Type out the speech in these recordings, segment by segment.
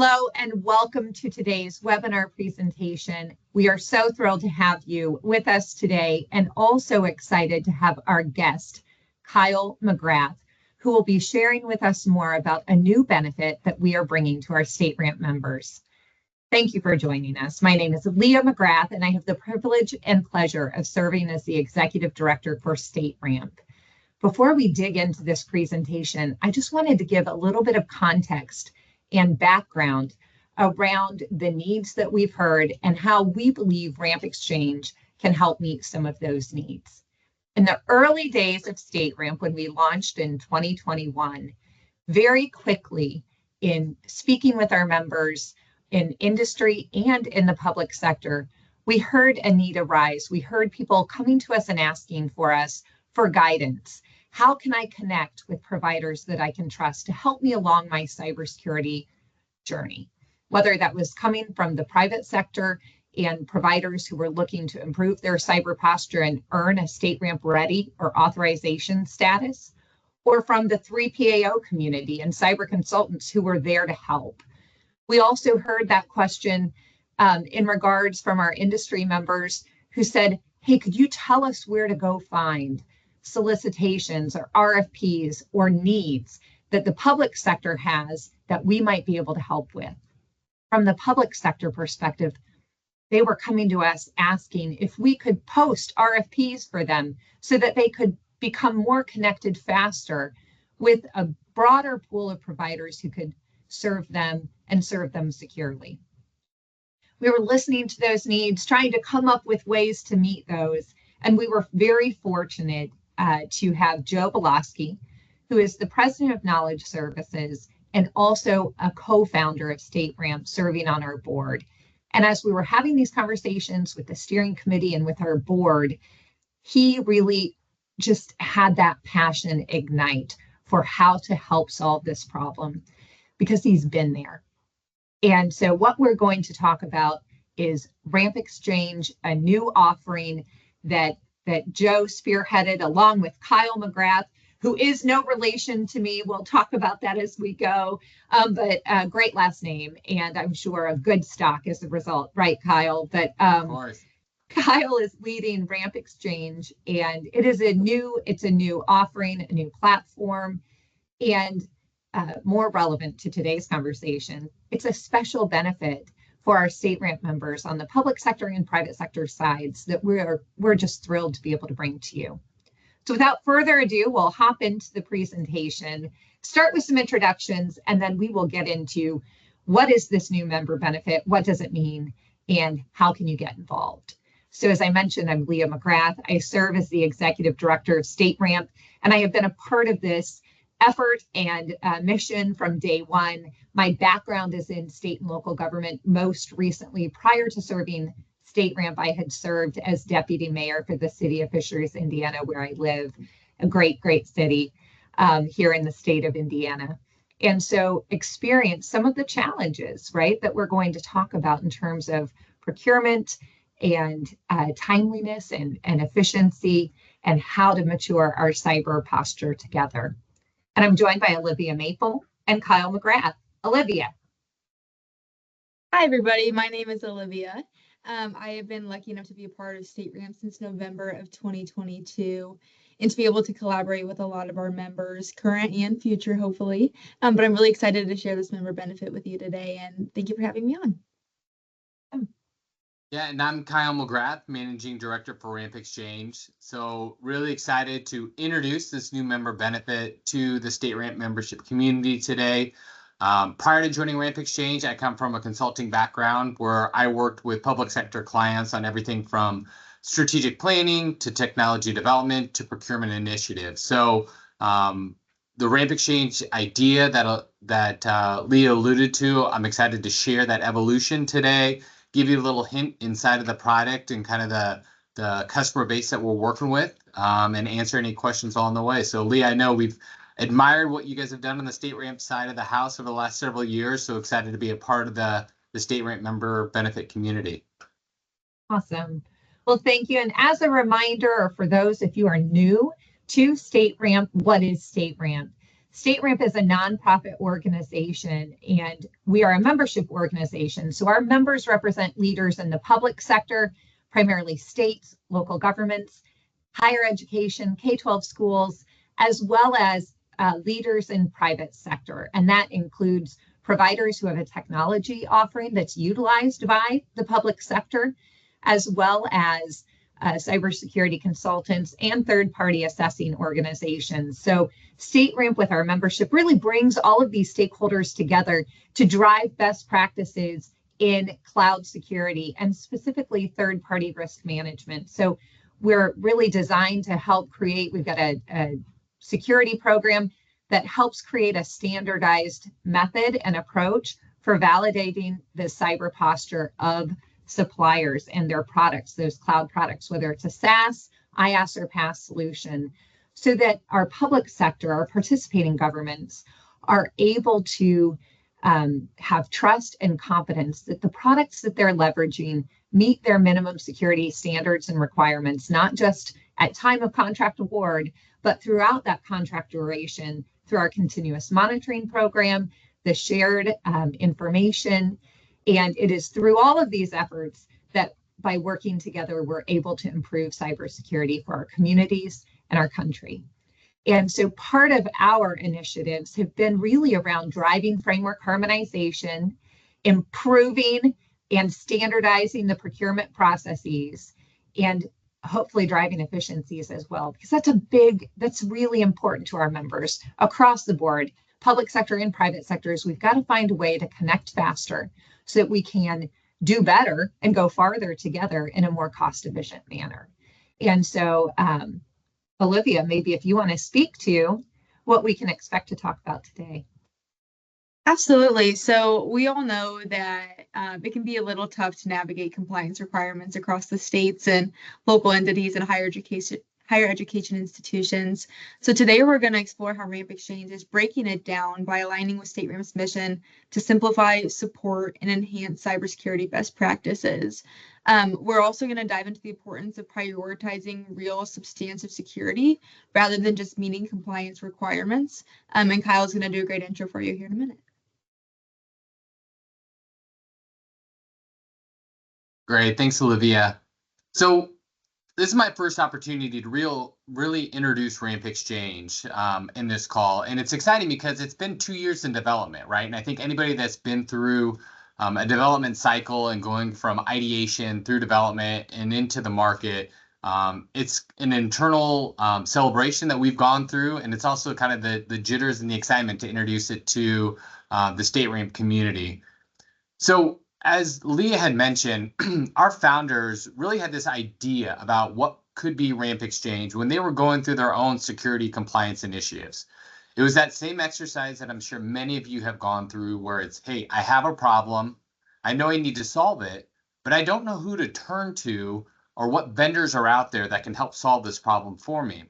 Hello and welcome to today's webinar presentation. We are so thrilled to have you with us today and also excited to have our guest, Kyle McGrath, who will be sharing with us more about a new benefit that we are bringing to our StateRAMP members. Thank you for joining us. My name is Leah McGrath, and I have the privilege and pleasure of serving as the Executive Director for StateRAMP. Before we dig into this presentation, I just wanted to give a little bit of context and background around the needs that we've heard and how we believe RAMPxchange can help meet some of those needs. In the early days of StateRAMP, when we launched in 2021, very quickly in speaking with our members in industry and in the public sector, we heard a need arise. We heard people coming to us and asking for us for guidance. How can I connect with providers that I can trust to help me along my cybersecurity journey? Whether that was coming from the private sector and providers who were looking to improve their cyber posture and earn a StateRAMP ready or authorization status, or from the 3PAO community and cyber consultants who were there to help. We also heard that question in regards from our industry members who said, hey, could you tell us where to go find solicitations or RFPs or needs that the public sector has that we might be able to help with? From the public sector perspective, they were coming to us asking if we could post RFPs for them so that they could become more connected faster with a broader pool of providers who could serve them and serve them securely. We were listening to those needs, trying to come up with ways to meet those, and we were very fortunate to have Joe Belosky, who is the president of Knowledge Services and also a co-founder of StateRAMP, serving on our board. And as we were having these conversations with the steering committee and with our board, he really just had that passion ignite for how to help solve this problem because he's been there. And so what we're going to talk about is RAMPxchange, a new offering that Joe spearheaded along with Kyle McGrath, who is no relation to me. We'll talk about that as we go, but great last name, and I'm sure a good stock as a result, right, Kyle? But of course. Kyle is leading RAMPxchange, and it's a new offering, a new platform, and more relevant to today's conversation, it's a special benefit for our StateRAMP members on the public sector and private sector sides that we're just thrilled to be able to bring to you. So without further ado, we'll hop into the presentation, start with some introductions, and then we will get into what is this new member benefit, what does it mean, and how can you get involved. So as I mentioned, I'm Leah McGrath. I serve as the Executive Director of StateRAMP, and I have been a part of this effort and mission from day one. My background is in state and local government. Most recently, prior to serving StateRAMP, I had served as deputy mayor for the city of Fishers, Indiana, where I live, a great, great city here in the state of Indiana. And so experienced some of the challenges, right, that we're going to talk about in terms of procurement and timeliness and efficiency and how to mature our cyber posture together. And I'm joined by Olivia Maple and Kyle McGrath. Olivia. Hi, everybody. My name is Olivia. I have been lucky enough to be a part of StateRAMP since November of 2022 and to be able to collaborate with a lot of our members, current and future, hopefully. But I'm really excited to share this member benefit with you today, and thank you for having me on. Yeah, and I'm Kyle McGrath, Managing Director for RAMPxchange. So really excited to introduce this new member benefit to the StateRAMP membership community today. Prior to joining RAMPxchange, I come from a consulting background where I worked with public sector clients on everything from strategic planning to technology development to procurement initiatives. So the RAMPxchange idea that Leah alluded to, I'm excited to share that evolution today, give you a little hint inside of the product and kind of the customer base that we're working with, and answer any questions along the way. So Leah, I know we've admired what you guys have done on the StateRAMP side of the house over the last several years. So excited to be a part of the StateRAMP member benefit community. Awesome. Well, thank you. And as a reminder, or for those if you are new to StateRAMP, what is StateRAMP? StateRAMP is a nonprofit organization, and we are a membership organization. So our members represent leaders in the public sector, primarily states, local governments, higher education, K-12 schools, as well as leaders in private sector. And that includes providers who have a technology offering that's utilized by the public sector, as well as cybersecurity consultants and third-party assessing organizations. So StateRAMP with our membership really brings all of these stakeholders together to drive best practices in cloud security and specifically third-party risk management. So we're really designed to help create, we've got a security program that helps create a standardized method and approach for validating the cyber posture of suppliers and their products, those cloud products, whether it's a SaaS, IaaS, or PaaS solution, so that our public sector, our participating governments are able to have trust and confidence that the products that they're leveraging meet their minimum security standards and requirements, not just at time of contract award, but throughout that contract duration through our continuous monitoring program, the shared information. And it is through all of these efforts that by working together, we're able to improve cybersecurity for our communities and our country. And so part of our initiatives have been really around driving framework harmonization, improving and standardizing the procurement processes, and hopefully driving efficiencies as well, because that's really important to our members across the board, public sector and private sectors. We've got to find a way to connect faster so that we can do better and go farther together in a more cost-efficient manner. And so, Olivia, maybe if you want to speak to what we can expect to talk about today. Absolutely. So we all know that it can be a little tough to navigate compliance requirements across the states and local entities and higher education institutions. So today we're going to explore how RAMPxchange is breaking it down by aligning with StateRAMP's mission to simplify, support, and enhance cybersecurity best practices. We're also going to dive into the importance of prioritizing real substantive security rather than just meeting compliance requirements. And Kyle's going to do a great intro for you here in a minute. Great, thanks, Olivia. So this is my first opportunity to really introduce RAMPxchange in this call. And it's exciting because it's been 2 years in development, right? And I think anybody that's been through a development cycle and going from ideation through development and into the market, it's an internal celebration that we've gone through. And it's also kind of the jitters and the excitement to introduce it to the StateRAMP community. So as Leah had mentioned, our founders really had this idea about what could be RAMPxchange when they were going through their own security compliance initiatives. It was that same exercise that I'm sure many of you have gone through where it's, hey, I have a problem. I know I need to solve it, but I don't know who to turn to or what vendors are out there that can help solve this problem for me.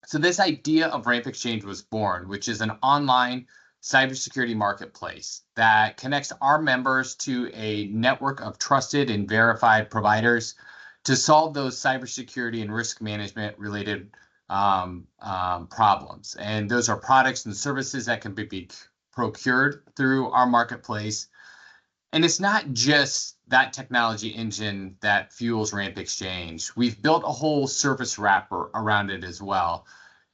So this idea of RAMPxchange was born, which is an online cybersecurity marketplace that connects our members to a network of trusted and verified providers to solve those cybersecurity and risk management related problems. And those are products and services that can be procured through our marketplace. And it's not just that technology engine that fuels RAMPxchange. We've built a whole service wrapper around it as well.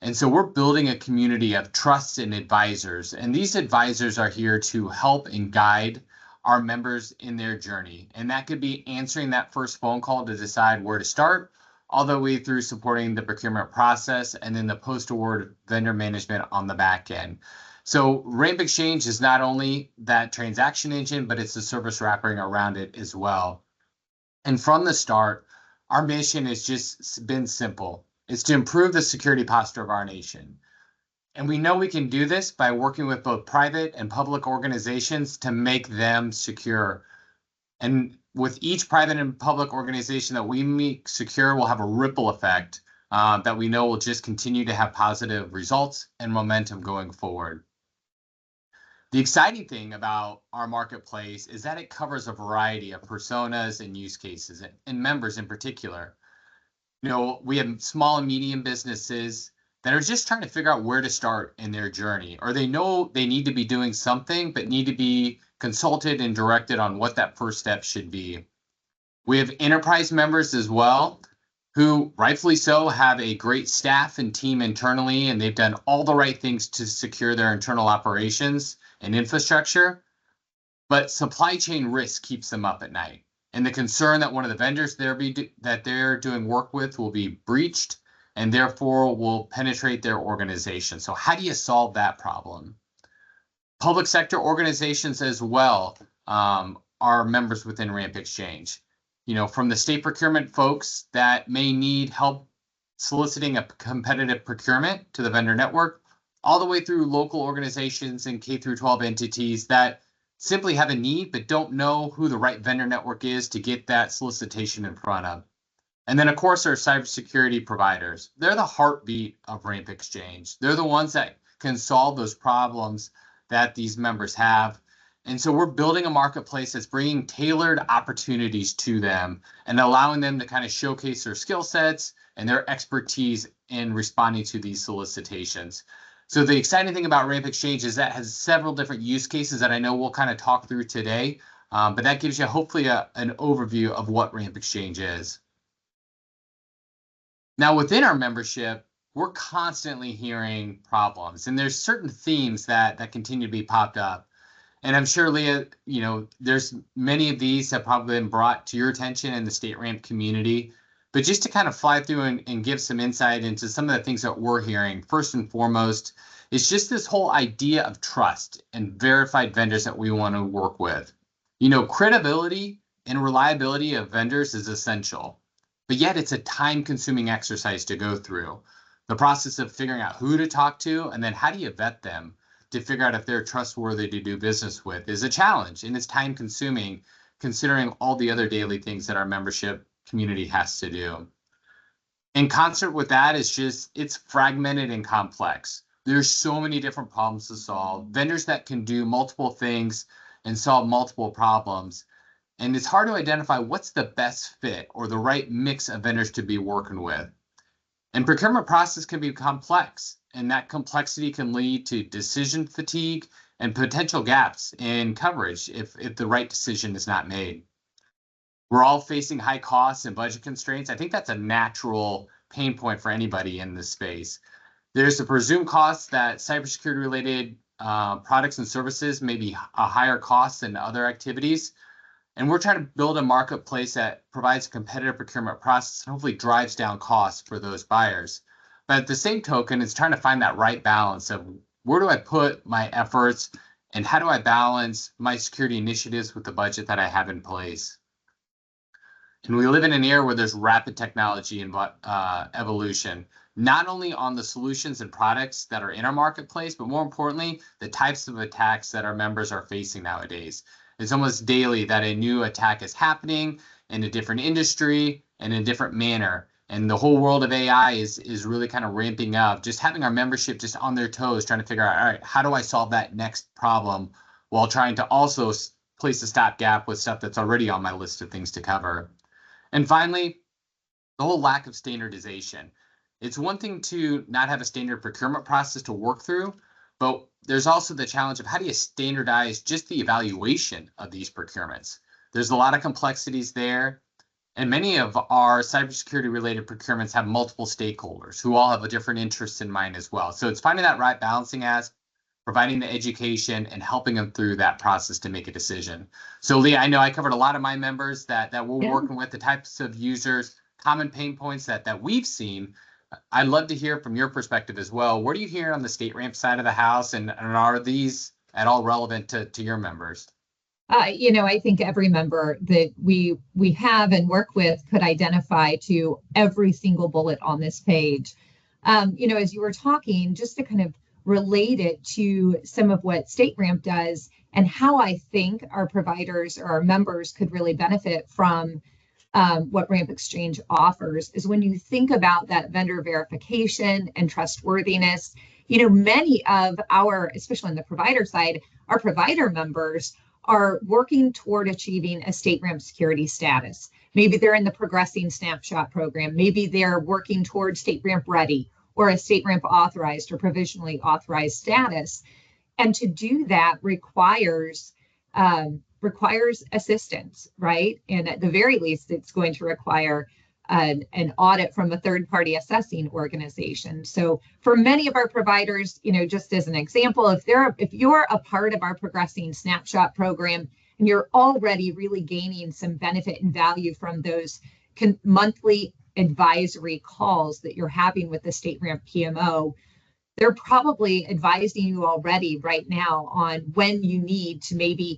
And so we're building a community of trust and advisors. And these advisors are here to help and guide our members in their journey. And that could be answering that first phone call to decide where to start, all the way through supporting the procurement process and then the post-award vendor management on the back end. So RAMPxchange is not only that transaction engine, but it's the service wrapping around it as well. And from the start, our mission has just been simple. It's to improve the security posture of our nation. And we know we can do this by working with both private and public organizations to make them secure. And with each private and public organization that we make secure, we'll have a ripple effect that we know will just continue to have positive results and momentum going forward. The exciting thing about our marketplace is that it covers a variety of personas and use cases, and members in particular. You know, we have small and medium businesses, that are just trying to figure out where to start in their journey, or they know they need to be doing something, but need to be consulted and directed on what that first step should be. We have enterprise members as well, who rightfully so have a great staff and team internally, and they've done all the right things to secure their internal operations and infrastructure. But supply chain risk keeps them up at night, and the concern that one of the vendors that they're doing work with will be breached and therefore will penetrate their organization. So how do you solve that problem? Public sector organizations as well are members within RAMPxchange. From the state procurement folks that may need help soliciting a competitive procurement to the vendor network, all the way through local organizations and K through 12 entities that simply have a need but don't know who the right vendor network is to get that solicitation in front of. And then, of course, our cybersecurity providers. They're the heartbeat of RAMPxchange. They're the ones that can solve those problems that these members have. And so we're building a marketplace that's bringing tailored opportunities to them and allowing them to kind of showcase their skill sets and their expertise in responding to these solicitations. So the exciting thing about RAMPxchange is that it has several different use cases that I know we'll kind of talk through today, but that gives you hopefully an overview of what RAMPxchange is. Now, within our membership, we're constantly hearing problems, and there's certain themes that continue to be popped up. And I'm sure, Leah, there's many of these have probably been brought to your attention in the StateRAMP community. But just to kind of fly through and give some insight into some of the things that we're hearing, first and foremost, it's just this whole idea of trust and verified vendors that we want to work with. Credibility and reliability of vendors is essential, but yet it's a time-consuming exercise to go through. The process of figuring out who to talk to and then how do you vet them to figure out if they're trustworthy to do business with is a challenge, and it's time-consuming considering all the other daily things that our membership community has to do. In concert with that is it's fragmented and complex. There's so many different problems to solve, vendors that can do multiple things and solve multiple problems. And it's hard to identify what's the best fit or the right mix of vendors to be working with. And procurement process can be complex, and that complexity can lead to decision fatigue and potential gaps in coverage if the right decision is not made. We're all facing high costs and budget constraints. I think that's a natural pain point for anybody in this space. There's the presumed cost that cybersecurity related products and services may be a higher cost than other activities. And we're trying to build a marketplace that provides a competitive procurement process and hopefully drives down costs for those buyers. But at the same token, it's trying to find that right balance of where do I put my efforts and how do I balance my security initiatives with the budget that I have in place. And we live in an era where there's rapid technology and evolution, not only on the solutions and products that are in our marketplace, but more importantly, the types of attacks that our members are facing nowadays. It's almost daily that a new attack is happening in a different industry and in a different manner. And the whole world of AI is really kind of ramping up, just having our membership just on their toes, trying to figure out, all right, how do I solve that next problem while trying to also place a stopgap with stuff that's already on my list of things to cover. And finally, the whole lack of standardization. It's one thing to not have a standard procurement process to work through, but there's also the challenge of how do you standardize just the evaluation of these procurements? There's a lot of complexities there, and many of our cybersecurity related procurements have multiple stakeholders who all have a different interest in mind as well. So it's finding that right balancing act, providing the education and helping them through that process to make a decision. So Leah, I know I covered a lot of my members that we're working with, the types of users, common pain points that we've seen. I'd love to hear from your perspective as well. What are you hearing on the StateRAMP side of the house, and are these at all relevant to your members? I think every member that we have and work with could identify to every single bullet on this page. As you were talking, just to kind of relate it to some of what StateRAMP does and how I think our providers or our members could really benefit from what RAMPxchange offers is when you think about that vendor verification and trustworthiness, many of our, especially on the provider side, our provider members are working toward achieving a StateRAMP security status. Maybe they're in the progressing snapshot program. Maybe they're working towards StateRAMP ready, or a StateRAMP authorized or provisionally authorized status. And to do that requires assistance, right? And at the very least, it's going to require an audit from a third-party assessing organization. So for many of our providers, just as an example, if you're a part of our Progressing Snapshot program and you're already really gaining some benefit and value from those monthly advisory calls that you're having with the StateRAMP PMO, they're probably advising you already right now on when you need to maybe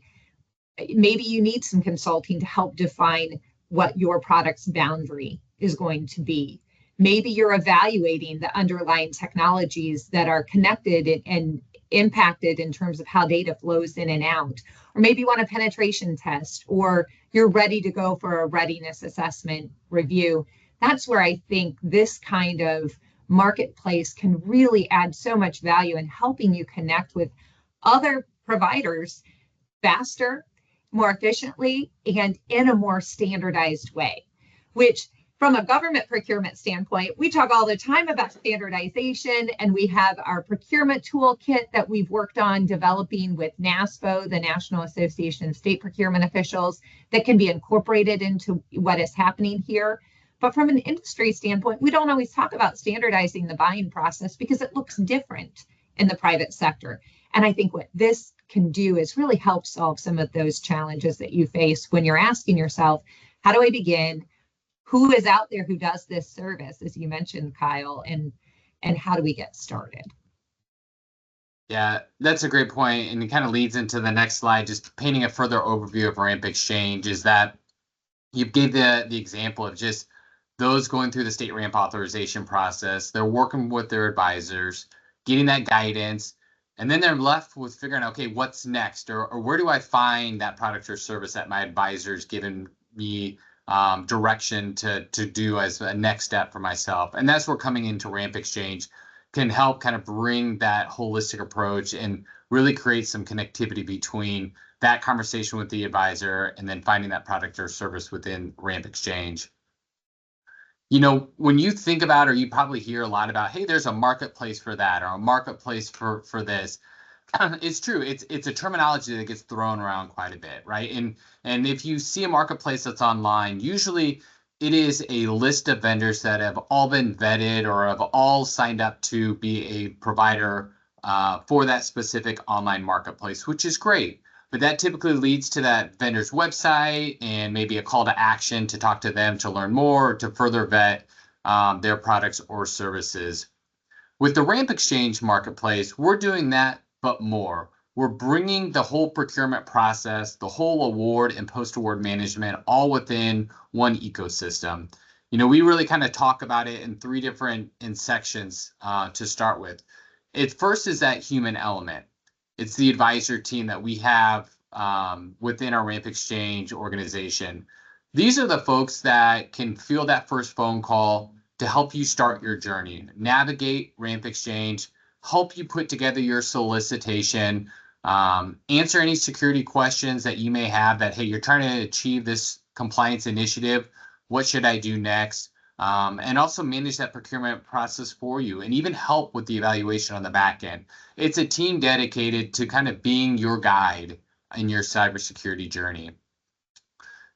you need some consulting to help define what your product's boundary is going to be. Maybe you're evaluating the underlying technologies that are connected and impacted in terms of how data flows in and out. Or maybe you want a penetration test, or you're ready to go for a readiness assessment review. That's where I think this kind of marketplace can really add so much value in helping you connect with other providers faster, more efficiently, and in a more standardized way, which from a government procurement standpoint, we talk all the time about standardization, and we have our procurement toolkit that we've worked on developing with NASPO, the National Association of State Procurement Officials, that can be incorporated into what is happening here. But from an industry standpoint, we don't always talk about standardizing the buying process because it looks different in the private sector. And I think what this can do is really help solve some of those challenges that you face when you're asking yourself, how do I begin? Who is out there who does this service, as you mentioned, Kyle, and how do we get started? Yeah, that's a great point, and it kind of leads into the next slide, just painting a further overview of RAMPxchange. Is that you gave the example of just those going through the StateRAMP authorization process. They're working with their advisors, getting that guidance, and then they're left with figuring out, okay, what's next, or where do I find that product or service that my advisor's given me direction to do as a next step for myself. And that's where coming into RAMPxchange can help kind of bring that holistic approach and really create some connectivity between that conversation with the advisor and then finding that product or service within RAMPxchange. When you think about, or you probably hear a lot about, hey, there's a marketplace for that, or a marketplace for this. It's true. It's a terminology that gets thrown around quite a bit, right? And if you see a marketplace that's online, usually it is a list of vendors that have all been vetted or have all signed up to be a provider for that specific online marketplace, which is great. But that typically leads to that vendor's website and maybe a call to action to talk to them to learn more, or to further vet their products or services. With the RAMPxchange marketplace, we're doing that, but more. We're bringing the whole procurement process, the whole award and post-award management, all within one ecosystem. We really kind of talk about it in three different sections to start with. First is that human element. It's the advisor team that we have within our RAMPxchange organization. These are the folks that can field that first phone call to help you start your journey, navigate RAMPxchange, help you put together your solicitation, answer any security questions that you may have that, hey, you're trying to achieve this compliance initiative. What should I do next? And also manage that procurement process for you, and even help with the evaluation on the back end. It's a team dedicated to kind of being your guide in your cybersecurity journey.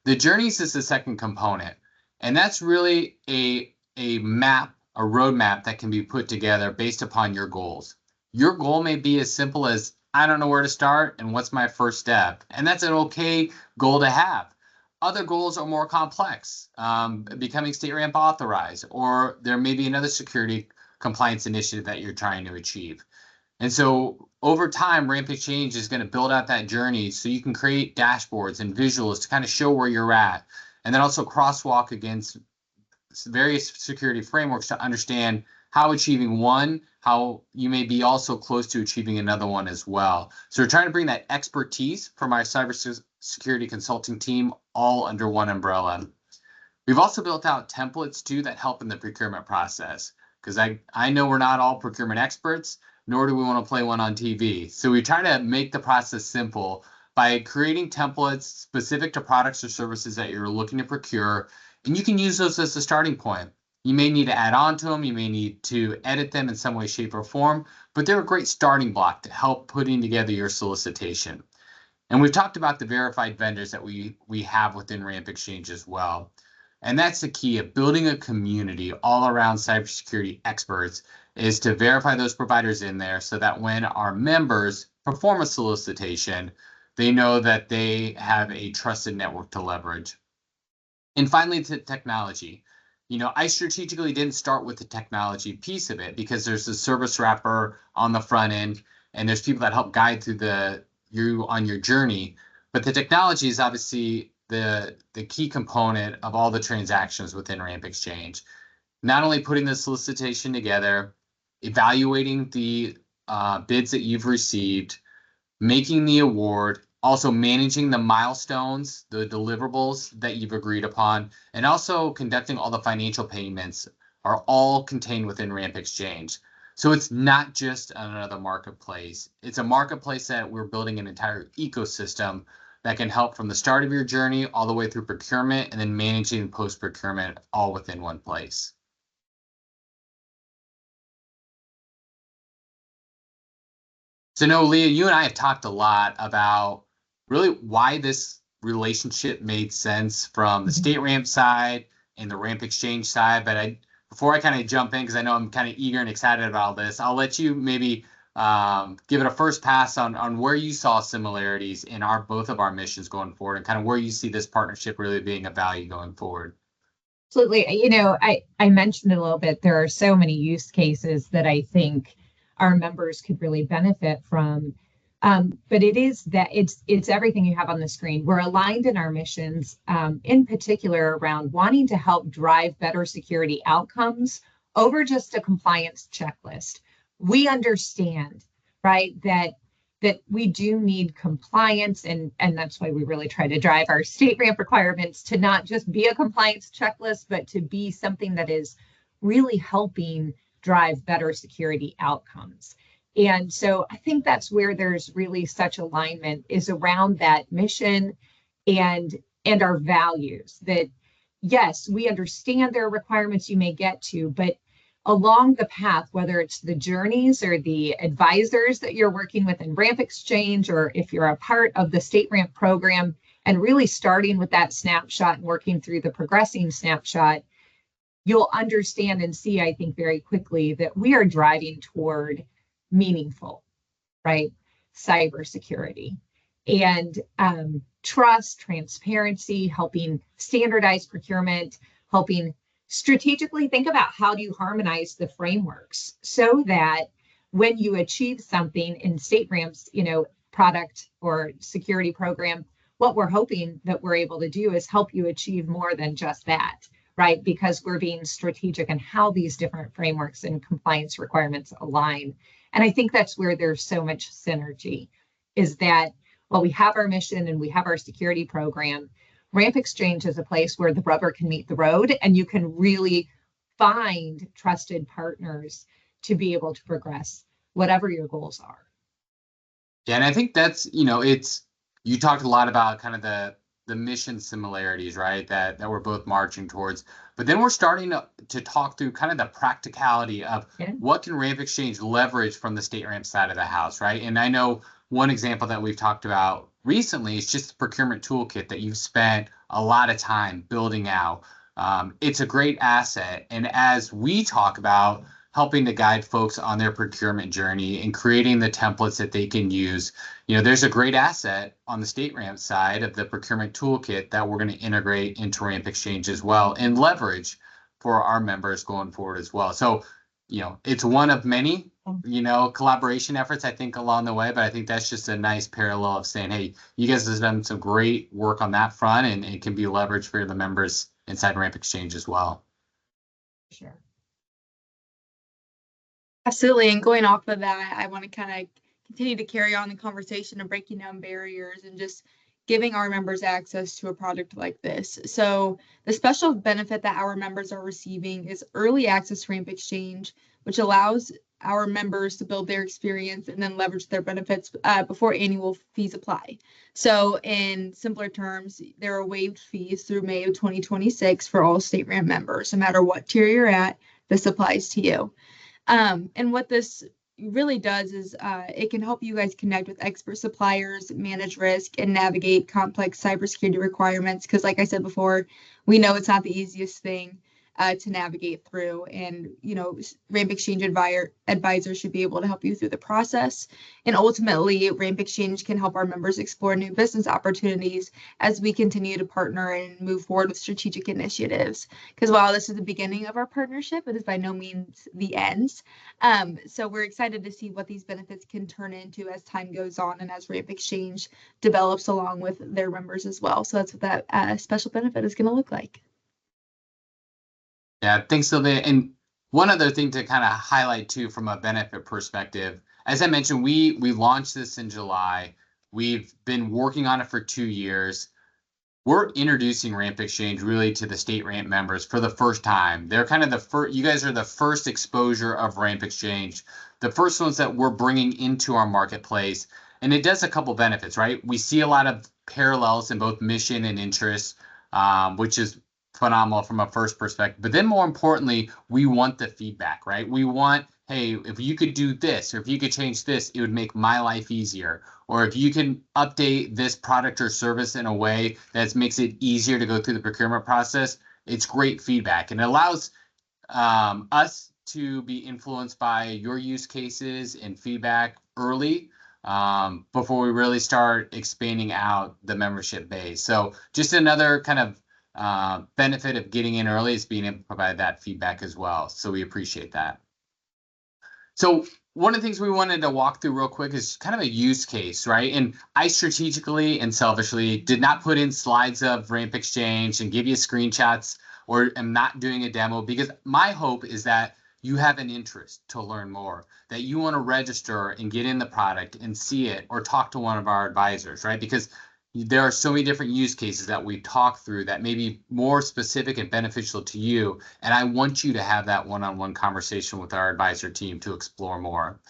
The journeys is the second component, and that's really a map, a roadmap that can be put together based upon your goals. Your goal may be as simple as, I don't know where to start and what's my first step, and that's an okay goal to have. Other goals are more complex, becoming StateRAMP authorized, or there may be another security compliance initiative that you're trying to achieve. And so over time, RAMPxchange is going to build out that journey so you can create dashboards and visuals to kind of show where you're at, and then also crosswalk against various security frameworks to understand how achieving one, how you may be also close to achieving another one as well. So we're trying to bring that expertise from our cybersecurity consulting team all under one umbrella. We've also built out templates too that help in the procurement process, because I know we're not all procurement experts, nor do we want to play one on TV. So we try to make the process simple by creating templates specific to products or services that you're looking to procure, and you can use those as a starting point. You may need to add on to them. You may need to edit them in some way, shape, or form, but they're a great starting block to help putting together your solicitation. And we've talked about the verified vendors that we have within RAMPxchange as well. And that's the key of building a community all around cybersecurity experts, is to verify those providers in there so that when our members perform a solicitation, they know that they have a trusted network to leverage. And finally, to technology. I strategically didn't start with the technology piece of it because there's a service wrapper on the front end, and there's people that help guide through you on your journey. But the technology is obviously the key component of all the transactions within RAMPxchange. Not only putting the solicitation together, evaluating the bids that you've received, making the award, also managing the milestones, the deliverables that you've agreed upon, and also conducting all the financial payments are all contained within RAMPxchange. So it's not just another marketplace. It's a marketplace that we're building an entire ecosystem that can help from the start of your journey all the way through procurement and then managing post-procurement all within one place. So no, Leah, you and I have talked a lot about really why this relationship made sense from the StateRAMP side and the RAMPxchange side. But before I kind of jump in, because I know I'm kind of eager and excited about this, I'll let you maybe give it a first pass on where you saw similarities in both of our missions going forward, and kind of where you see this partnership really being a value going forward. Absolutely. I mentioned a little bit, there are so many use cases that I think our members could really benefit from. But it's everything you have on the screen. We're aligned in our missions, in particular around wanting to help drive better security outcomes over just a compliance checklist. We understand, right, that we do need compliance, and that's why we really try to drive our StateRAMP requirements to not just be a compliance checklist, but to be something that is really helping drive better security outcomes. And so I think that's where there's really such alignment, is around that mission and our values, that yes, we understand there are requirements you may get to, but along the path, whether it's the journeys or the advisors that you're working with in RAMPxchange, or if you're a part of the StateRAMP program and really starting with that snapshot and working through the progressing snapshot, you'll understand and see, I think, very quickly that we are driving toward meaningful, right, cybersecurity and trust, transparency, helping standardize procurement, helping strategically think about how do you harmonize the frameworks so that when you achieve something in StateRAMP's, product or security program, what we're hoping that we're able to do is help you achieve more than just that, right? Because we're being strategic in how these different frameworks and compliance requirements align. And I think that's where there's so much synergy, is that while we have our mission and we have our security program, RAMPxchange is a place where the rubber can meet the road, and you can really find trusted partners to be able to progress whatever your goals are. Yeah, and I think that's, you talked a lot about kind of the mission similarities, right, that we're both marching towards. But then we're starting to talk through kind of the practicality of what can RAMPxchange leverage from the StateRAMP side of the house, right? And I know one example that we've talked about recently is just the procurement toolkit that you've spent a lot of time building out. It's a great asset. And as we talk about helping to guide folks on their procurement journey and creating the templates that they can use, there's a great asset on the StateRAMP side of the procurement toolkit that we're going to integrate into RAMPxchange as well and leverage for our members going forward as well. So, it's one of many, collaboration efforts, I think, along the way, but I think that's just a nice parallel of saying, hey, you guys have done some great work on that front, and it can be leveraged for the members inside RAMPxchange as well. Sure. Absolutely. And going off of that, I want to kind of continue to carry on the conversation of breaking down barriers and just giving our members access to a product like this. So the special benefit that our members are receiving is early access to RAMPxchange, which allows our members to build their experience and then leverage their benefits before annual fees apply. So in simpler terms, there are waived fees through May of 2026 for all StateRAMP members. No matter what tier you're at, this applies to you. And what this really does is it can help you guys connect with expert suppliers, manage risk, and navigate complex cybersecurity requirements. Because like I said before, we know it's not the easiest thing to navigate through. And, RAMPxchange advisors should be able to help you through the process. And ultimately, RAMPxchange can help our members explore new business opportunities as we continue to partner and move forward with strategic initiatives. Because while this is the beginning of our partnership, it is by no means the end. So we're excited to see what these benefits can turn into as time goes on and as RAMPxchange develops along with their members as well. So that's what that special benefit is going to look like. Yeah, thanks, Sylvia. And one other thing to kind of highlight too, from a benefit perspective, as I mentioned, we launched this in July. We've been working on it for 2 years. We're introducing RAMPxchange really to the StateRAMP members for the first time. They're kind of the first, you guys are the first exposure of RAMPxchange, the first ones that we're bringing into our marketplace. And it does a couple benefits, right? We see a lot of parallels in both mission and interest, which is phenomenal from a first perspective. But then more importantly, we want the feedback, right? We want, hey, if you could do this, or if you could change this, it would make my life easier. Or if you can update this product or service in a way that makes it easier to go through the procurement process, it's great feedback. And it allows us to be influenced by your use cases and feedback early before we really start expanding out the membership base. So just another kind of benefit of getting in early is being able to provide that feedback as well. So we appreciate that. So one of the things we wanted to walk through real quick is kind of a use case, right? And I strategically and selfishly did not put in slides of RAMPxchange and give you screenshots, or am not doing a demo, because my hope is that you have an interest to learn more, that you want to register and get in the product and see it, or talk to one of our advisors, right? Because there are so many different use cases that we talk through that may be more specific and beneficial to you. And I want you to have that one-on-one conversation with our advisor team to explore more.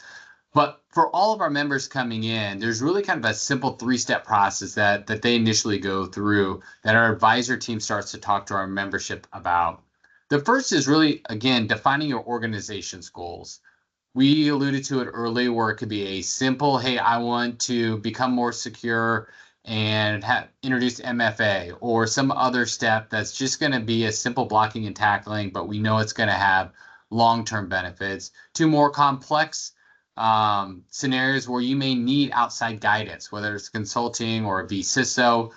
But for all of our members coming in, there's really kind of a simple 3-step process that they initially go through that our advisor team starts to talk to our membership about. The first is really, again, defining your organization's goals. We alluded to it earlier, where it could be a simple, hey, I want to become more secure and introduce MFA, or some other step that's just going to be a simple blocking and tackling, but we know it's going to have long-term benefits, to more complex scenarios where you may need outside guidance, whether it's consulting or a vCISO,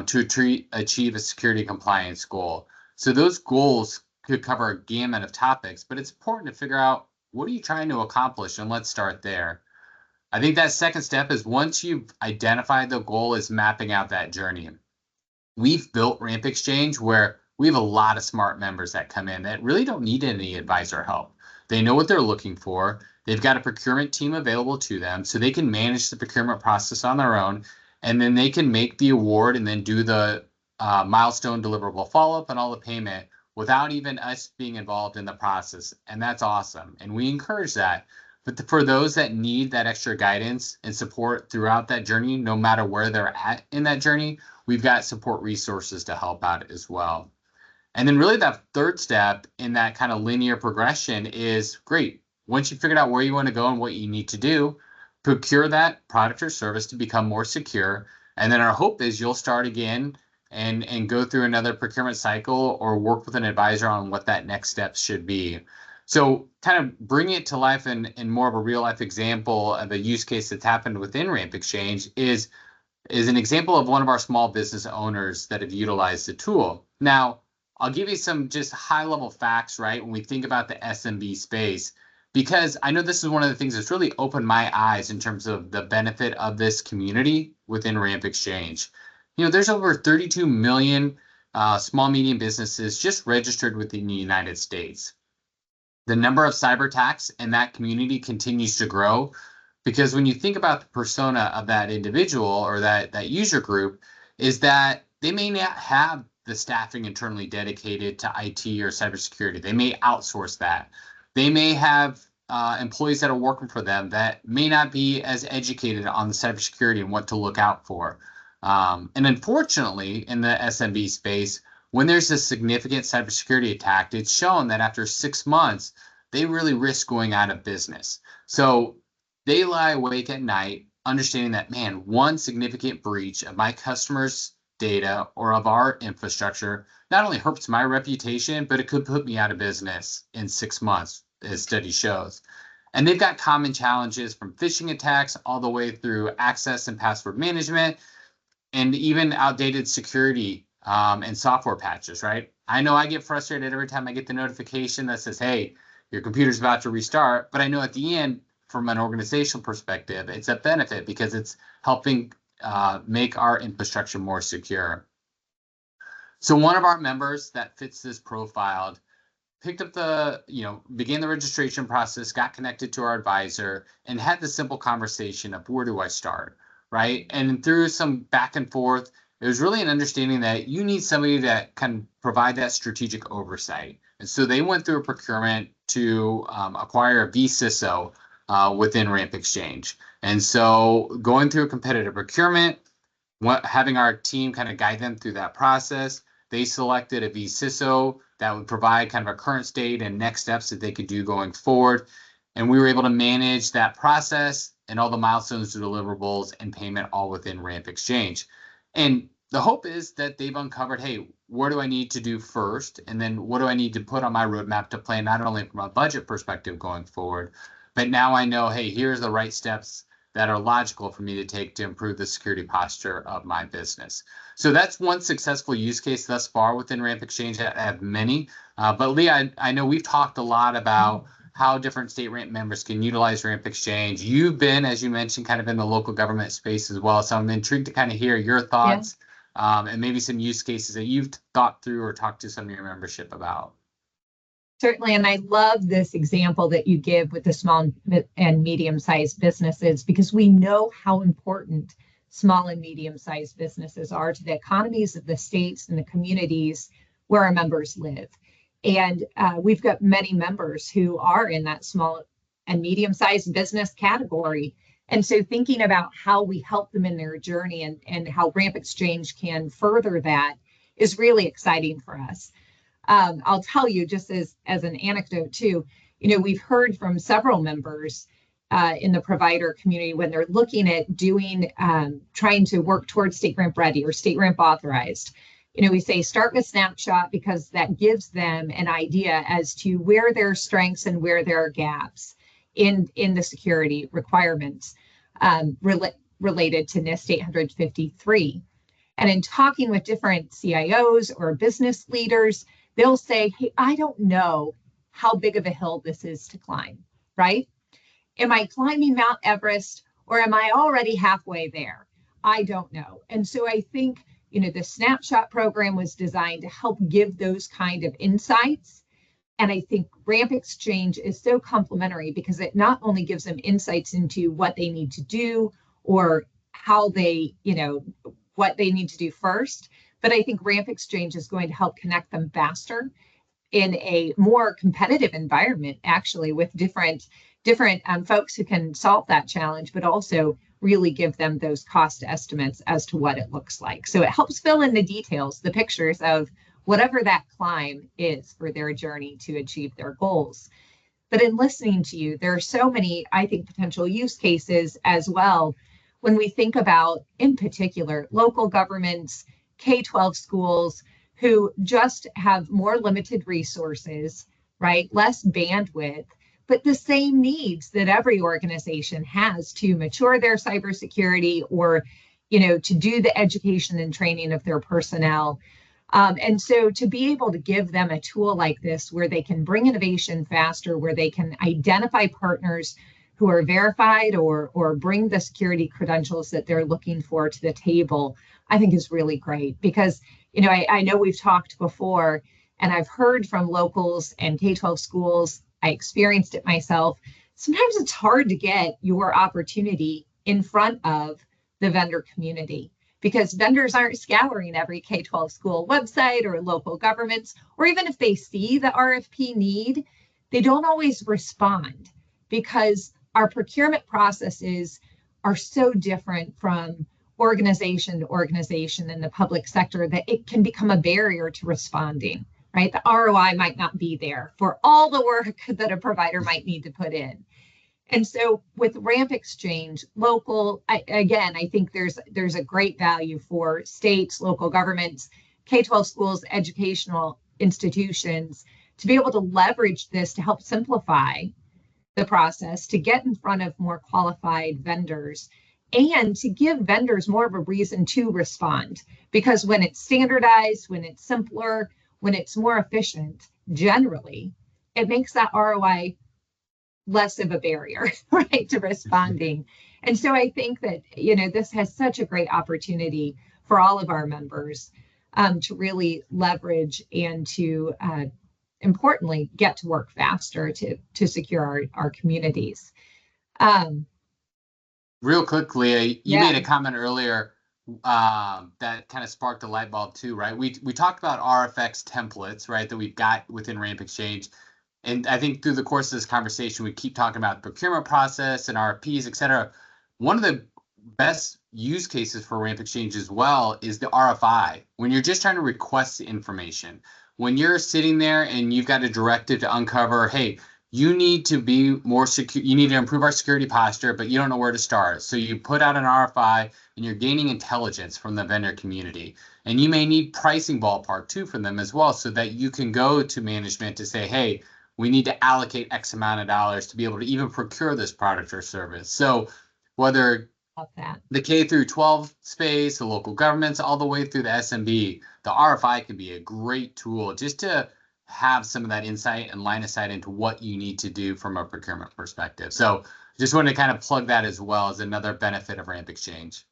to achieve a security compliance goal. So those goals could cover a gamut of topics, but it's important to figure out, what are you trying to accomplish? And let's start there. I think that second step is, once you've identified the goal, is mapping out that journey. We've built RAMPxchange where we have a lot of smart members that come in that really don't need any advisor help. They know what they're looking for. They've got a procurement team available to them, so they can manage the procurement process on their own, and then they can make the award and then do the milestone deliverable follow-up and all the payment without even us being involved in the process. And that's awesome. And we encourage that. But for those that need that extra guidance and support throughout that journey, no matter where they're at in that journey, we've got support resources to help out as well. And then really that third step in that kind of linear progression is, great. Once you figured out where you want to go and what you need to do, procure that product or service to become more secure. And then our hope is you'll start again and go through another procurement cycle, or work with an advisor on what that next step should be. So kind of bring it to life in more of a real life example of a use case that's happened within RAMPxchange is an example of one of our small business owners that have utilized the tool. Now, I'll give you some just high level facts, right, when we think about the SMB space, because I know this is one of the things that's really opened my eyes in terms of the benefit of this community within RAMPxchange. There's over 32 million small, medium businesses just registered within the United States. The number of cyber attacks in that community continues to grow, because when you think about the persona of that individual or that user group, is that they may not have the staffing internally dedicated to IT or cybersecurity. They may outsource that. They may have employees that are working for them that may not be as educated on the cybersecurity and what to look out for. And unfortunately, in the SMB space, when there's a significant cybersecurity attack, it's shown that after 6 months, they really risk going out of business. So they lie awake at night, understanding that, man, one significant breach of my customers' data or of our infrastructure not only hurts my reputation, but it could put me out of business in 6 months, as study shows. And they've got common challenges from phishing attacks all the way through access and password management, and even outdated security and software patches, right? I know I get frustrated every time I get the notification that says, hey, your computer's about to restart, but I know at the end, from an organizational perspective, it's a benefit because it's helping make our infrastructure more secure. So one of our members that fits this profile picked up began the registration process, got connected to our advisor, and had the simple conversation of where do I start, right? And through some back and forth, it was really an understanding that you need somebody that can provide that strategic oversight. And so they went through a procurement to acquire a vCISO within RAMPxchange. And so going through a competitive procurement, having our team kind of guide them through that process, they selected a vCISO that would provide kind of a current state and next steps that they could do going forward. And we were able to manage that process and all the milestones, deliverables, and payment all within RAMPxchange. And the hope is that they've uncovered, hey, where do I need to do first? And then what do I need to put on my roadmap to plan, not only from a budget perspective going forward, but now I know, hey, here's the right steps that are logical for me to take to improve the security posture of my business. So that's one successful use case thus far within RAMPxchange. I have many, but Lee, I know we've talked a lot about how different StateRAMP members can utilize RAMPxchange. You've been, as you mentioned, kind of in the local government space as well. So I'm intrigued to kind of hear your thoughts and maybe some use cases that you've thought through or talked to some of your membership about. Certainly, and I love this example that you give with the small and medium-sized businesses, because we know how important small and medium-sized businesses are to the economies of the states and the communities where our members live. And we've got many members who are in that small and medium-sized business category. And so thinking about how we help them in their journey and how RAMPxchange can further that is really exciting for us. I'll tell you, just as an anecdote too, we've heard from several members in the provider community when they're looking at doing, trying to work towards StateRAMP ready or StateRAMP authorized. We say start with Snapshot because that gives them an idea as to where there are strengths and where there are gaps in the security requirements related to NIST 853. And in talking with different CIOs or business leaders, they'll say, hey, I don't know how big of a hill this is to climb, right? Am I climbing Mount Everest or am I already halfway there? I don't know. And so I think, the Snapshot program was designed to help give those kind of insights. And I think RAMPxchange is so complementary because it not only gives them insights into what they need to do or how they, what they need to do first, but I think RAMPxchange is going to help connect them faster in a more competitive environment, actually, with different folks who can solve that challenge, but also really give them those cost estimates as to what it looks like. So it helps fill in the details, the pictures of whatever that climb is for their journey to achieve their goals. But in listening to you, there are so many, I think, potential use cases as well when we think about, in particular, local governments, K-12 schools who just have more limited resources, right? Less bandwidth, but the same needs that every organization has to mature their cybersecurity or, to do the education and training of their personnel. And so to be able to give them a tool like this where they can bring innovation faster, where they can identify partners who are verified or bring the security credentials that they're looking for to the table, I think is really great. Because, I know we've talked before and I've heard from locals and K-12 schools, I experienced it myself. Sometimes it's hard to get your opportunity in front of the vendor community because vendors aren't scouring every K-12 school website or local governments, or even if they see the RFP need, they don't always respond. because our procurement processes are so different from organization to organization in the public sector that it can become a barrier to responding, right? The ROI might not be there for all the work that a provider might need to put in. And so with RAMPxchange, local, I think there's a great value for states, local governments, K-12 schools, educational institutions to be able to leverage this to help simplify the process, to get in front of more qualified vendors, and to give vendors more of a reason to respond. Because when it's standardized, when it's simpler, when it's more efficient, generally, it makes that ROI less of a barrier, right, to responding. And so I think that, this has such a great opportunity for all of our members to really leverage and to, importantly, get to work faster to secure our communities. Real quickly, you made a comment earlier that kind of sparked a light bulb too, right? We talked about RFX templates, right, that we've got within RAMPxchange. And I think through the course of this conversation, we keep talking about the procurement process and RFPs, et cetera. One of the best use cases for RAMPxchange as well is the RFI. When you're just trying to request the information, when you're sitting there and you've got a directive to uncover, hey, you need to be more secure, you need to improve our security posture, but you don't know where to start. So you put out an RFI and you're gaining intelligence from the vendor community. And you may need pricing ballpark too from them as well, so that you can go to management to say, hey, we need to allocate X amount of dollars to be able to even procure this product or service. So whether the K through 12 space, the local governments, all the way through the SMB, the RFI can be a great tool just to have some of that insight and line of sight into what you need to do from a procurement perspective. So just wanted to kind of plug that as well as another benefit of RAMPxchange.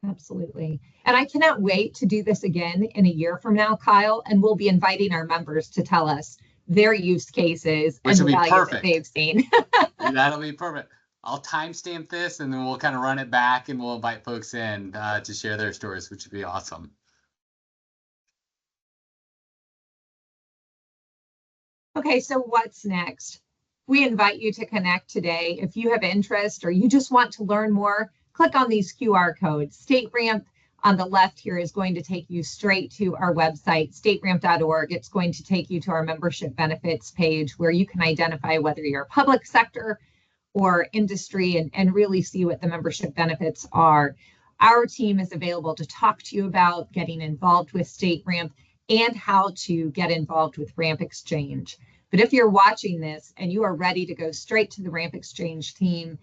Absolutely. And I cannot wait to do this again in a year from now, Kyle, and we'll be inviting our members to tell us their use cases and the value that they've seen. That'll be perfect. I'll timestamp this and then we'll kind of run it back and we'll invite folks in to share their stories, which would be awesome. Okay, so what's next? We invite you to connect today. If you have interest or you just want to learn more, click on these QR codes. StateRAMP on the left here is going to take you straight to our website, stateramp.org. It's going to take you to our membership benefits page where you can identify whether you're public sector or industry and really see what the membership benefits are. Our team is available to talk to you about getting involved with StateRAMP and how to get involved with RAMPxchange. But if you're watching this and you are ready to go straight to the RAMPxchange team,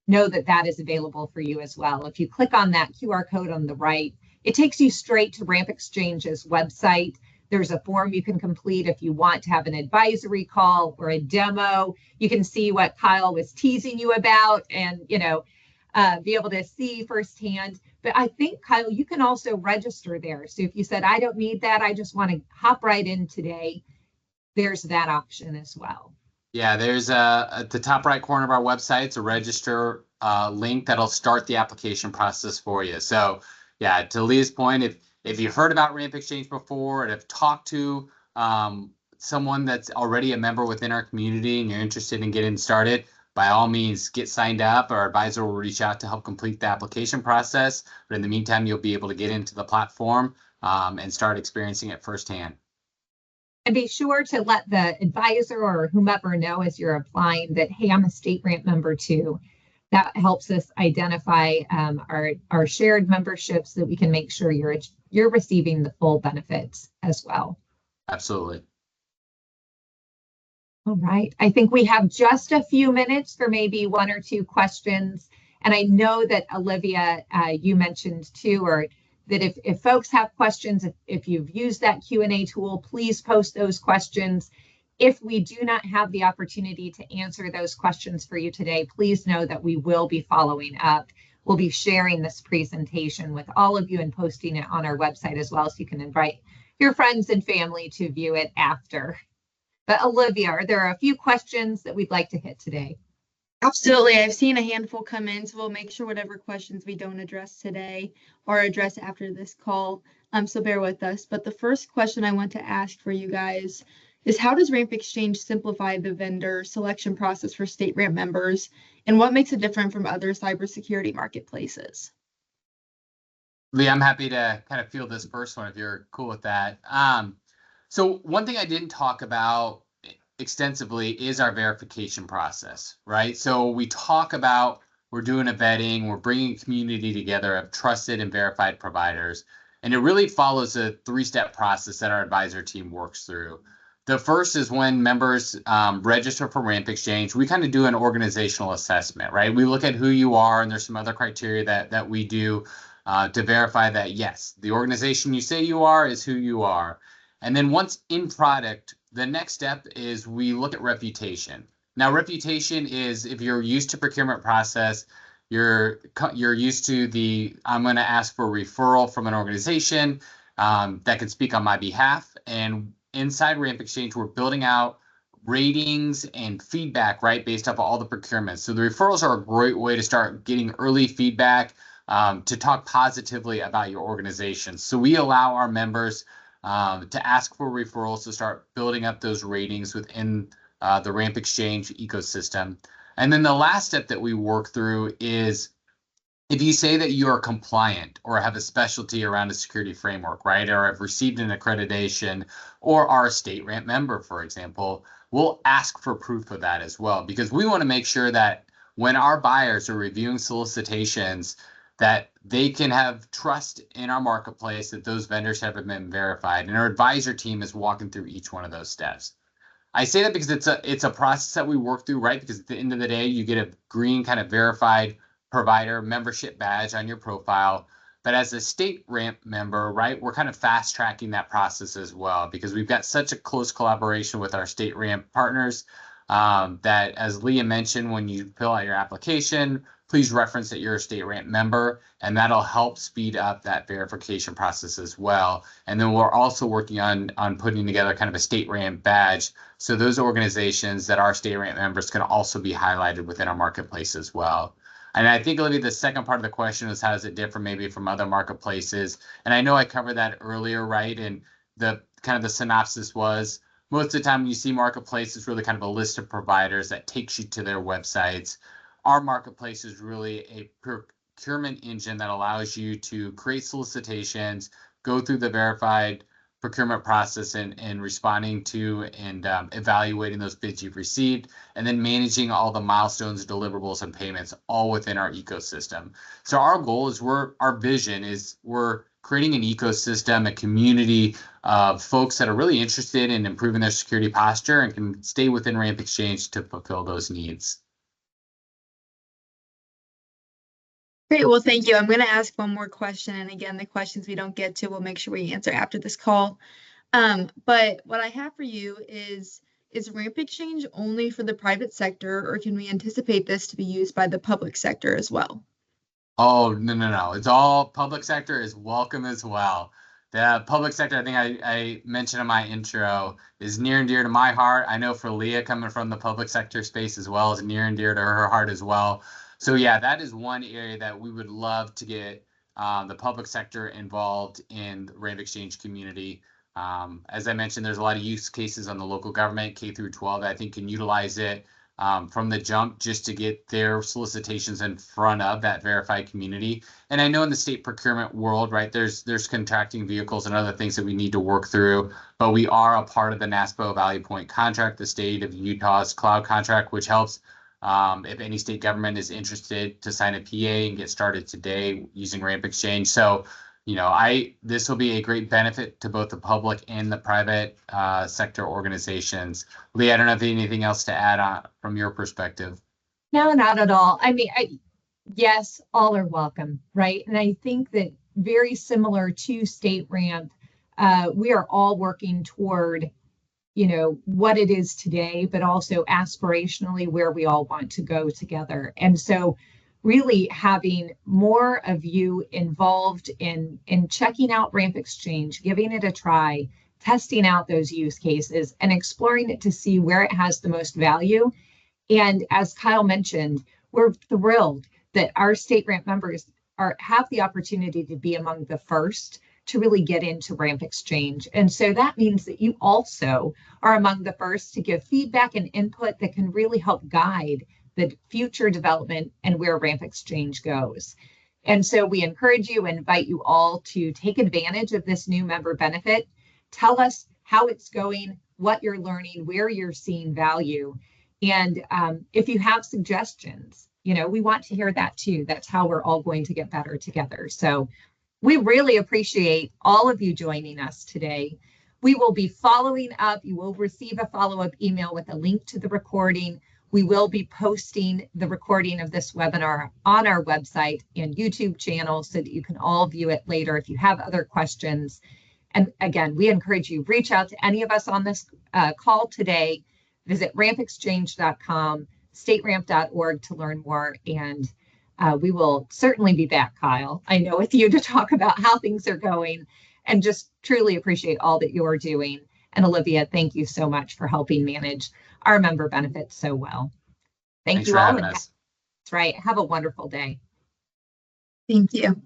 know that that is available for you as well. If you click on that QR code on the right, it takes you straight to RAMPxchange's website. There's a form you can complete if you want to have an advisory call or a demo. You can see what Kyle was teasing you about and, be able to see firsthand. But I think, Kyle, you can also register there. So if you said, I don't need that, I just want to hop right in today, there's that option as well. Yeah, there's at the top right corner of our website, it's a register link that'll start the application process for you. So yeah, to Leah's point, if you've heard about RAMPxchange before and have talked to someone that's already a member within our community and you're interested in getting started, by all means, get signed up. Our advisor will reach out to help complete the application process. But in the meantime, you'll be able to get into the platform and start experiencing it firsthand. And be sure to let the advisor or whomever know as you're applying that, hey, I'm a StateRAMP member too. That helps us identify our shared memberships so that we can make sure you're receiving the full benefits as well. Absolutely. All right. I think we have just a few minutes for maybe one or two questions. And I know that Olivia, you mentioned too, or that if folks have questions, if you've used that Q&A tool, please post those questions. If we do not have the opportunity to answer those questions for you today, please know that we will be following up. We'll be sharing this presentation with all of you and posting it on our website as well, so you can invite your friends and family to view it after. But Olivia, are there a few questions that we'd like to hit today? Absolutely. I've seen a handful come in, so we'll make sure whatever questions we don't address today or address after this call. So bear with us. But the first question I want to ask for you guys is how does RAMPxchange simplify the vendor selection process for StateRAMP members, and what makes it different from other cybersecurity marketplaces? Lee, I'm happy to kind of field this first one if you're cool with that. So one thing I didn't talk about extensively is our verification process, right? So we talk about we're doing a vetting, we're bringing community together of trusted and verified providers, and it really follows a three-step process that our advisor team works through. The first is when members register for RAMPxchange, we kind of do an organizational assessment, right? We look at who you are, and there's some other criteria that we do to verify that, yes, the organization you say you are is who you are. And then once in product, the next step is we look at reputation. Now, reputation is if you're used to procurement process, you're used to I'm going to ask for a referral from an organization that can speak on my behalf. And inside RAMPxchange, we're building out ratings and feedback, right, based off of all the procurements. So the referrals are a great way to start getting early feedback to talk positively about your organization. So we allow our members to ask for referrals to start building up those ratings within the RAMPxchange ecosystem. And then the last step that we work through is if you say that you are compliant or have a specialty around a security framework, right, or have received an accreditation or are a StateRAMP member, for example, we'll ask for proof of that as well, because we want to make sure that when our buyers are reviewing solicitations, that they can have trust in our marketplace that those vendors have been verified, and our advisor team is walking through each one of those steps. I say that because it's a process that we work through, right? Because at the end of the day, you get a green kind of verified provider membership badge on your profile. But as a StateRAMP member, right, we're kind of fast tracking that process as well, because we've got such a close collaboration with our StateRAMP partners that, as Leah mentioned, when you fill out your application, please reference that you're a StateRAMP member, and that'll help speed up that verification process as well. And then we're also working on putting together kind of a StateRAMP badge, so those organizations that are StateRAMP members can also be highlighted within our marketplace as well. And I think, Olivia, the second part of the question is how does it differ maybe from other marketplaces? And I know I covered that earlier, right? And the kind of the synopsis was most of the time when you see marketplace, it's really kind of a list of providers that takes you to their websites. Our marketplace is really a procurement engine that allows you to create solicitations, go through the verified procurement process and responding to and evaluating those bids you've received, and then managing all the milestones, deliverables, and payments all within our ecosystem. So our goal is our vision is we're creating an ecosystem, a community of folks that are really interested in improving their security posture and can stay within RAMPxchange to fulfill those needs. Great. Well, thank you. I'm going to ask one more question. And again, the questions we don't get to, we'll make sure we answer after this call. But what I have for you is RAMPxchange only for the private sector, or can we anticipate this to be used by the public sector as well? Oh, no. It's all public sector is welcome as well. The public sector, I think I mentioned in my intro, is near and dear to my heart. I know for Leah, coming from the public sector space as well, is near and dear to her heart as well. So yeah, that is one area that we would love to get the public sector involved in the RAMPxchange community. As I mentioned, there's a lot of use cases on the local government, K through 12, that I think can utilize it from the jump just to get their solicitations in front of that verified community. And I know in the state procurement world, right, there's contracting vehicles and other things that we need to work through, but we are a part of the NASPO Valley Point contract, the state of Utah's cloud contract, which helps if any state government is interested to sign a PA and get started today using RAMPxchange. So, you know, this will be a great benefit to both the public and the private sector organizations. Lee, I don't know if you have anything else to add on from your perspective. No, not at all. I mean, yes, all are welcome, right? And I think that very similar to StateRAMP, we are all working toward, you know, what it is today, but also aspirationally where we all want to go together. And so really having more of you involved in checking out RAMPxchange, giving it a try, testing out those use cases and exploring it to see where it has the most value. And as Kyle mentioned, we're thrilled that our StateRAMP members have the opportunity to be among the first to really get into RAMPxchange. And so that means that you also are among the first to give feedback and input that can really help guide the future development and where RAMPxchange goes. And so we encourage you and invite you all to take advantage of this new member benefit. Tell us how it's going, what you're learning, where you're seeing value. And if you have suggestions, we want to hear that too. That's how we're all going to get better together. So we really appreciate all of you joining us today. We will be following up. You will receive a follow-up email with a link to the recording. We will be posting the recording of this webinar on our website and YouTube channel so that you can all view it later if you have other questions. And again, we encourage you, reach out to any of us on this call today. Visit rampxchange.com, stateramp.org to learn more. And we will certainly be back, Kyle, I know, with you to talk about how things are going, and just truly appreciate all that you're doing. And Olivia, thank you so much for helping manage our member benefits so well. Thanks you all. That's right. Have a wonderful day. Thank you.